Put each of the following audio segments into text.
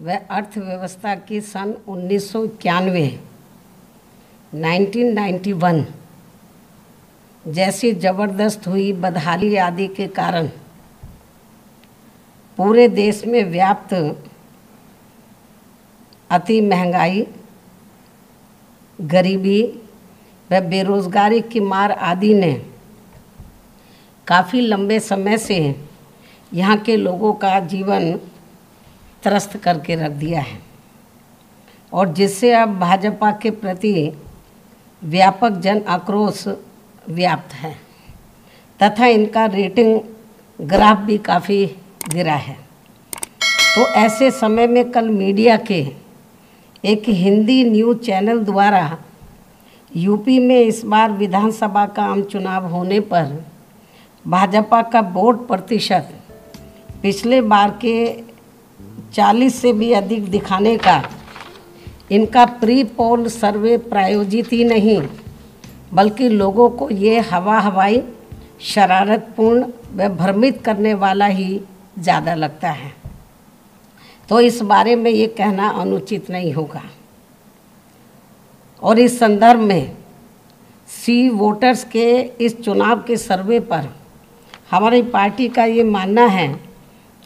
व अर्थव्यवस्था की सन 1991 जैसी जबरदस्त हुई बदहाली आदि के कारण पूरे देश में व्याप्त अति महंगाई, गरीबी व बेरोजगारी की मार आदि ने काफ़ी लंबे समय से यहाँ के लोगों का जीवन त्रस्त करके रख दिया है और जिससे अब भाजपा के प्रति व्यापक जन आक्रोश व्याप्त है तथा इनका रेटिंग ग्राफ भी काफ़ी गिरा है। तो ऐसे समय में कल मीडिया के एक हिंदी न्यूज़ चैनल द्वारा यूपी में इस बार विधानसभा का आम चुनाव होने पर भाजपा का वोट प्रतिशत पिछले बार के 40 से भी अधिक दिखाने का इनका प्री पोल सर्वे प्रायोजित ही नहीं बल्कि लोगों को ये हवाई शरारतपूर्ण व भ्रमित करने वाला ही ज़्यादा लगता है। तो इस बारे में ये कहना अनुचित नहीं होगा। और इस संदर्भ में सी वोटर्स के इस चुनाव के सर्वे पर हमारी पार्टी का ये मानना है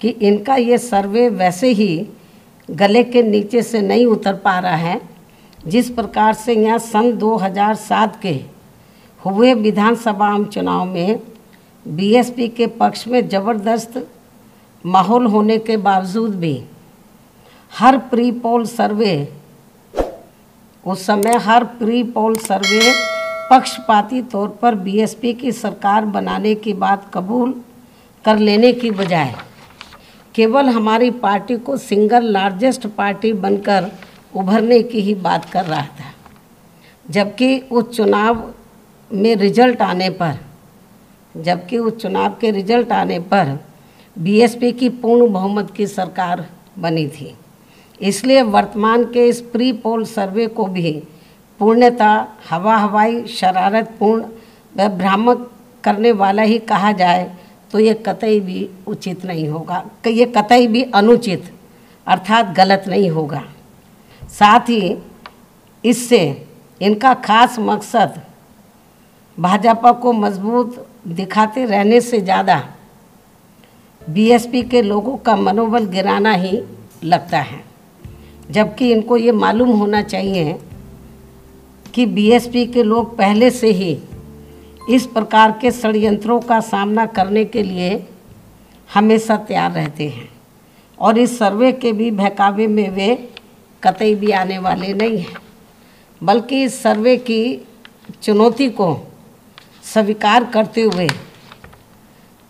कि इनका ये सर्वे वैसे ही गले के नीचे से नहीं उतर पा रहा है जिस प्रकार से यहाँ सन 2007 के हुए विधानसभा आम चुनाव में बीएसपी के पक्ष में ज़बरदस्त माहौल होने के बावजूद भी हर प्री पोल सर्वे उस समय हर प्री पोल सर्वे पक्षपाती तौर पर बीएसपी की सरकार बनाने की बात कबूल कर लेने की बजाय केवल हमारी पार्टी को सिंगल लार्जेस्ट पार्टी बनकर उभरने की ही बात कर रहा था। जबकि उस चुनाव के रिजल्ट आने पर बीएसपी की पूर्ण बहुमत की सरकार बनी थी। इसलिए वर्तमान के इस प्री पोल सर्वे को भी पूर्णतः हवाई शरारतपूर्ण व भ्रामक करने वाला ही कहा जाए तो ये कतई भी उचित नहीं होगा, ये कतई भी अनुचित अर्थात गलत नहीं होगा। साथ ही इससे इनका खास मकसद भाजपा को मजबूत दिखाते रहने से ज़्यादा बीएसपी के लोगों का मनोबल गिराना ही लगता है। जबकि इनको ये मालूम होना चाहिए कि बीएसपी के लोग पहले से ही इस प्रकार के षड्यंत्रों का सामना करने के लिए हमेशा तैयार रहते हैं और इस सर्वे के भी बहकावे में वे कतई भी आने वाले नहीं हैं, बल्कि इस सर्वे की चुनौती को स्वीकार करते हुए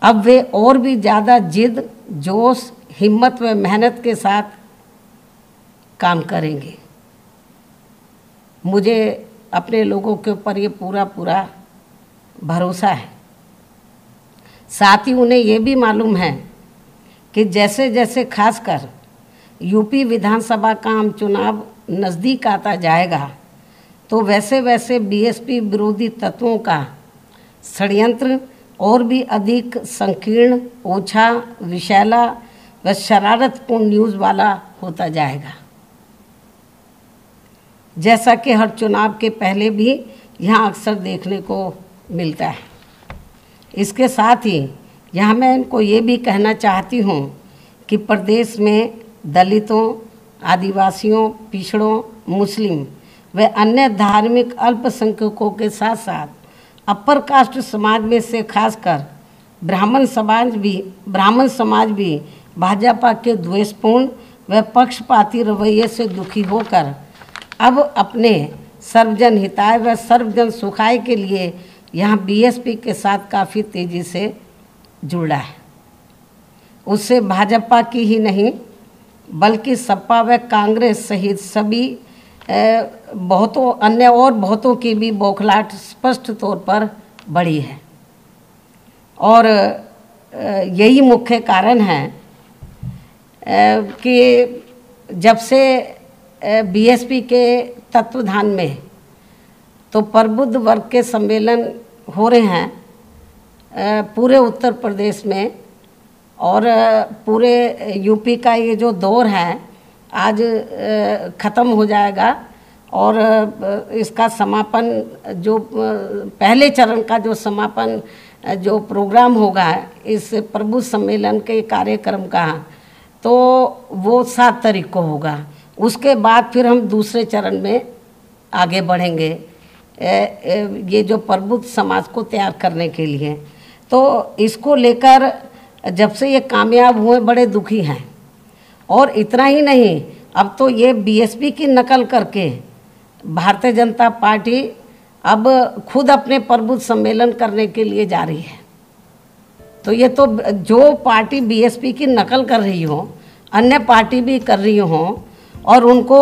अब वे और भी ज़्यादा जिद, जोश, हिम्मत व मेहनत के साथ काम करेंगे। मुझे अपने लोगों के ऊपर ये पूरा भरोसा है। साथ ही उन्हें ये भी मालूम है कि जैसे जैसे खासकर यूपी विधानसभा का आम चुनाव नज़दीक आता जाएगा तो वैसे वैसे बीएसपी विरोधी तत्वों का षड्यंत्र और भी अधिक संकीर्ण, ओछा, विषैला व शरारतपूर्ण न्यूज़ वाला होता जाएगा। जैसा कि हर चुनाव के पहले भी यहाँ अक्सर देखने को मिलता है। इसके साथ ही यहाँ मैं इनको ये भी कहना चाहती हूँ कि प्रदेश में दलितों, आदिवासियों, पिछड़ों, मुस्लिम व अन्य धार्मिक अल्पसंख्यकों के साथ साथ अपर कास्ट समाज में से खासकर ब्राह्मण समाज भी भाजपा के द्वेषपूर्ण व पक्षपाती रवैये से दुखी होकर अब अपने सर्वजन हिताय व सर्वजन सुखाय के लिए यहाँ बीएसपी के साथ काफ़ी तेज़ी से जुड़ रहा है। उससे भाजपा की ही नहीं बल्कि सपा व कांग्रेस सहित सभी बहुतों की भी बौखलाहट स्पष्ट तौर पर बढ़ी है। और यही मुख्य कारण है कि जब से बीएसपी के तत्वाधान में तो प्रबुद्ध वर्ग के सम्मेलन हो रहे हैं पूरे उत्तर प्रदेश में और पूरे यूपी का ये जो दौर है आज ख़त्म हो जाएगा और इसका समापन जो पहले चरण का जो समापन जो प्रोग्राम होगा इस प्रबुद्ध सम्मेलन के कार्यक्रम का, तो वो 7 तारीख को होगा। उसके बाद फिर हम दूसरे चरण में आगे बढ़ेंगे ये जो प्रबुद्ध समाज को तैयार करने के लिए। तो इसको लेकर जब से ये कामयाब हुए बड़े दुखी हैं। और इतना ही नहीं, अब तो ये बीएसपी की नकल करके भारतीय जनता पार्टी अब खुद अपने प्रबुद्ध सम्मेलन करने के लिए जा रही है। तो ये तो जो पार्टी बीएसपी की नकल कर रही हो, अन्य पार्टी भी कर रही हो और उनको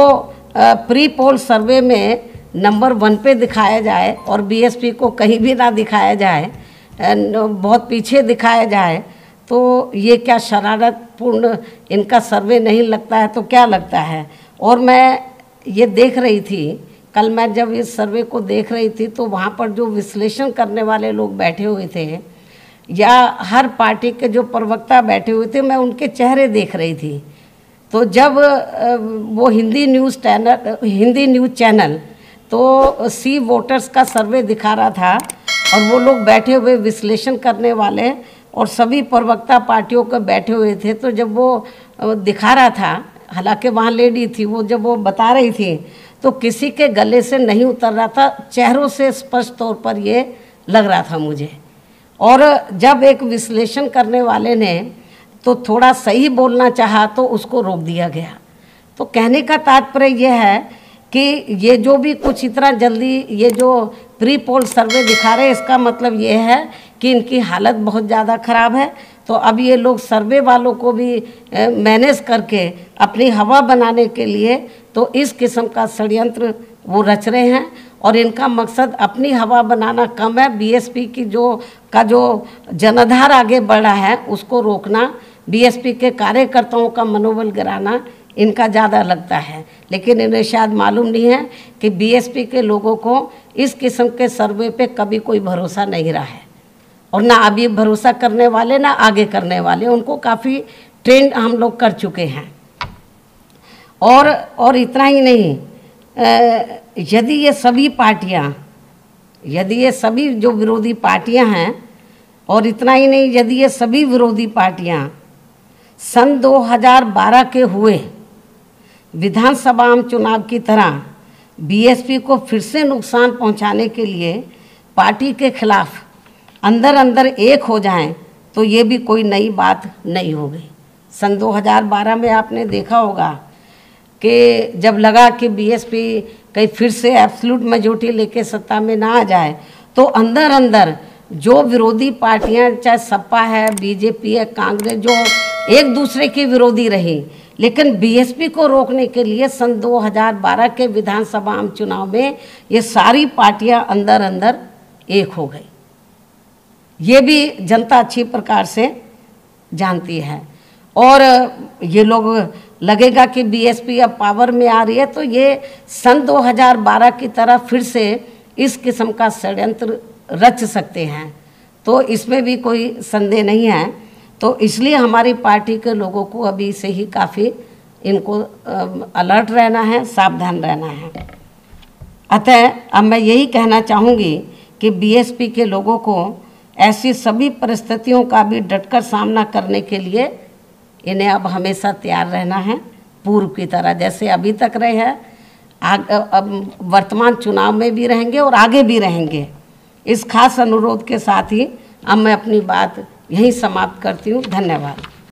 प्री पोल सर्वे में नंबर 1 पे दिखाया जाए और बीएसपी को कहीं भी ना दिखाया जाए, बहुत पीछे दिखाया जाए, तो ये क्या शरारतपूर्ण इनका सर्वे नहीं लगता है तो क्या लगता है। और मैं ये देख रही थी, कल मैं जब इस सर्वे को देख रही थी तो वहाँ पर जो विश्लेषण करने वाले लोग बैठे हुए थे या हर पार्टी के जो प्रवक्ता बैठे हुए थे, मैं उनके चेहरे देख रही थी। तो जब वो हिंदी न्यूज़ चैनल तो सी वोटर्स का सर्वे दिखा रहा था और वो लोग बैठे हुए विश्लेषण करने वाले और सभी प्रवक्ता पार्टियों के बैठे हुए थे, तो जब वो दिखा रहा था, हालांकि वहाँ लेडी थी, वो जब वो बता रही थी तो किसी के गले से नहीं उतर रहा था, चेहरों से स्पष्ट तौर पर ये लग रहा था मुझे। और जब एक विश्लेषण करने वाले ने तो थोड़ा सही बोलना चाहा तो उसको रोक दिया गया। तो कहने का तात्पर्य यह है कि ये जो भी कुछ इतना जल्दी ये जो प्री पोल सर्वे दिखा रहे हैं, इसका मतलब ये है कि इनकी हालत बहुत ज़्यादा ख़राब है। तो अब ये लोग सर्वे वालों को भी मैनेज करके अपनी हवा बनाने के लिए तो इस किस्म का षड्यंत्र वो रच रहे हैं और इनका मकसद अपनी हवा बनाना कम है, बीएसपी की जो जनाधार आगे बढ़ा है उसको रोकना, बीएसपी के कार्यकर्ताओं का मनोबल गिराना इनका ज़्यादा लगता है। लेकिन इन्हें शायद मालूम नहीं है कि बीएसपी के लोगों को इस किस्म के सर्वे पे कभी कोई भरोसा नहीं रहा है और ना अभी भरोसा करने वाले ना आगे करने वाले, उनको काफ़ी ट्रेंड हम लोग कर चुके हैं। और इतना ही नहीं, यदि ये सभी जो विरोधी पार्टियां हैं, और इतना ही नहीं, यदि ये सभी विरोधी पार्टियां सन 2012 के हुए विधानसभा आम चुनाव की तरह बीएसपी को फिर से नुकसान पहुंचाने के लिए पार्टी के खिलाफ अंदर अंदर एक हो जाएं, तो ये भी कोई नई बात नहीं होगी। सन 2012 में आपने देखा होगा कि जब लगा कि बीएसपी कहीं फिर से एब्सोल्यूट मेजॉरिटी लेके सत्ता में ना आ जाए, तो अंदर अंदर जो विरोधी पार्टियां, चाहे सपा है, बीजेपी है, कांग्रेस, जो एक दूसरे की विरोधी रही, लेकिन बीएसपी को रोकने के लिए सन 2012 के विधानसभा आम चुनाव में ये सारी पार्टियां अंदर अंदर एक हो गई। ये भी जनता अच्छी प्रकार से जानती है। और ये लोग लगेगा कि बीएसपी अब पावर में आ रही है, तो ये सन 2012 की तरह फिर से इस किस्म का षड्यंत्र रच सकते हैं, तो इसमें भी कोई संदेह नहीं है। तो इसलिए हमारी पार्टी के लोगों को अभी से ही काफ़ी इनको अलर्ट रहना है, सावधान रहना है। अतः अब मैं यही कहना चाहूँगी कि बीएसपी के लोगों को ऐसी सभी परिस्थितियों का भी डटकर सामना करने के लिए इन्हें अब हमेशा तैयार रहना है, पूर्व की तरह जैसे अभी तक रहे हैं, अब वर्तमान चुनाव में भी रहेंगे और आगे भी रहेंगे। इस खास अनुरोध के साथ ही अब मैं अपनी बात यहीं समाप्त करती हूँ। धन्यवाद।